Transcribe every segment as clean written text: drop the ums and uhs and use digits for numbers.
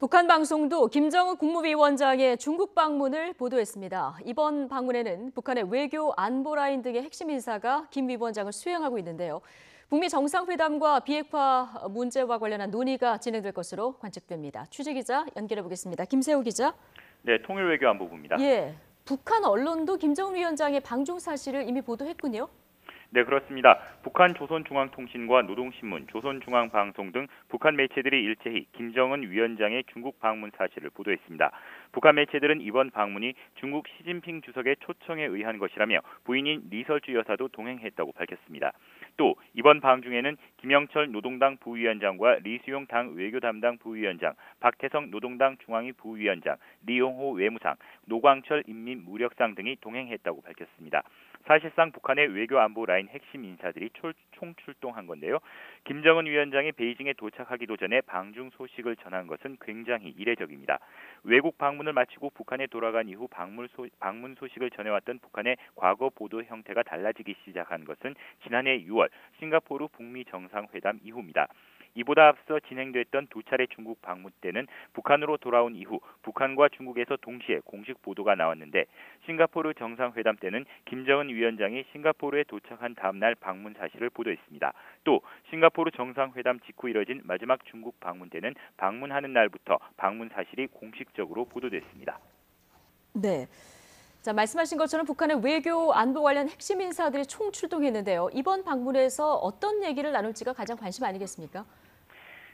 북한 방송도 김정은 국무위원장의 중국 방문을 보도했습니다. 이번 방문에는 북한의 외교 안보 라인 등의 핵심 인사가 김 위원장을 수행하고 있는데요. 북미 정상회담과 비핵화 문제와 관련한 논의가 진행될 것으로 관측됩니다. 취재기자 연결해 보겠습니다. 김세호 기자. 네, 통일외교안보부입니다. 예, 북한 언론도 김정은 위원장의 방중 사실을 이미 보도했군요. 네, 그렇습니다. 북한 조선중앙통신과 노동신문, 조선중앙방송 등 북한 매체들이 일제히 김정은 위원장의 중국 방문 사실을 보도했습니다. 북한 매체들은 이번 방문이 중국 시진핑 주석의 초청에 의한 것이라며 부인인 리설주 여사도 동행했다고 밝혔습니다. 또 이번 방중에는 김영철 노동당 부위원장과 리수용 당 외교 담당 부위원장, 박태성 노동당 중앙위 부위원장, 리용호 외무상, 노광철 인민무력상 등이 동행했다고 밝혔습니다. 사실상 북한의 외교 안보 라인 핵심 인사들이 총출동한 건데요. 김정은 위원장이 베이징에 도착하기도 전에 방중 소식을 전한 것은 굉장히 이례적입니다. 외국 방문을 마치고 북한에 돌아간 이후 방문 소식을 전해왔던 북한의 과거 보도 형태가 달라지기 시작한 것은 지난해 6월 싱가포르 북미 정상회담 이후입니다. 이보다 앞서 진행됐던 두 차례 중국 방문 때는 북한으로 돌아온 이후 북한과 중국에서 동시에 공식 보도가 나왔는데 싱가포르 정상회담 때는 김정은 위원장이 싱가포르에 도착한 다음 날 방문 사실을 보도했습니다. 또 싱가포르 정상회담 직후 이뤄진 마지막 중국 방문 때는 방문하는 날부터 방문 사실이 공식적으로 보도됐습니다. 네. 자, 말씀하신 것처럼 북한의 외교 안보 관련 핵심 인사들이 총출동했는데요. 이번 방문에서 어떤 얘기를 나눌지가 가장 관심 아니겠습니까?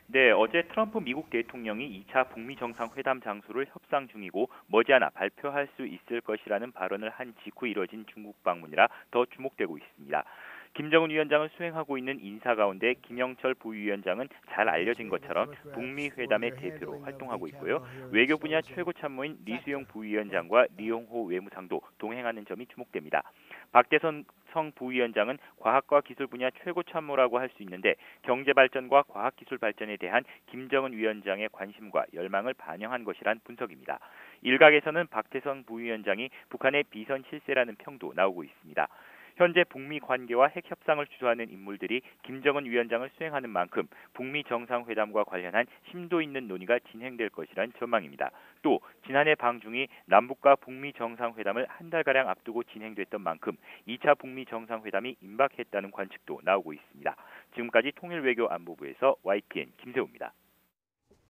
네, 어제 트럼프 미국 대통령이 2차 북미 정상회담 장소를 협상 중이고 머지않아 발표할 수 있을 것이라는 발언을 한 직후 이뤄진 중국 방문이라 더 주목되고 있습니다. 김정은 위원장을 수행하고 있는 인사 가운데 김영철 부위원장은 잘 알려진 것처럼 북미 회담의 대표로 활동하고 있고요. 외교 분야 최고 참모인 리수용 부위원장과 리용호 외무상도 동행하는 점이 주목됩니다. 박대성 부위원장은 과학과 기술 분야 최고 참모라고 할 수 있는데 경제 발전과 과학 기술 발전에 대한 김정은 위원장의 관심과 열망을 반영한 것이란 분석입니다. 일각에서는 박대성 부위원장이 북한의 비선 실세라는 평도 나오고 있습니다. 현재 북미 관계와 핵 협상을 주도하는 인물들이 김정은 위원장을 수행하는 만큼 북미 정상회담과 관련한 심도 있는 논의가 진행될 것이란 전망입니다. 또 지난해 방중이 남북과 북미 정상회담을 한 달가량 앞두고 진행됐던 만큼 2차 북미 정상회담이 임박했다는 관측도 나오고 있습니다. 지금까지 통일외교안보부에서 YTN 김세호입니다.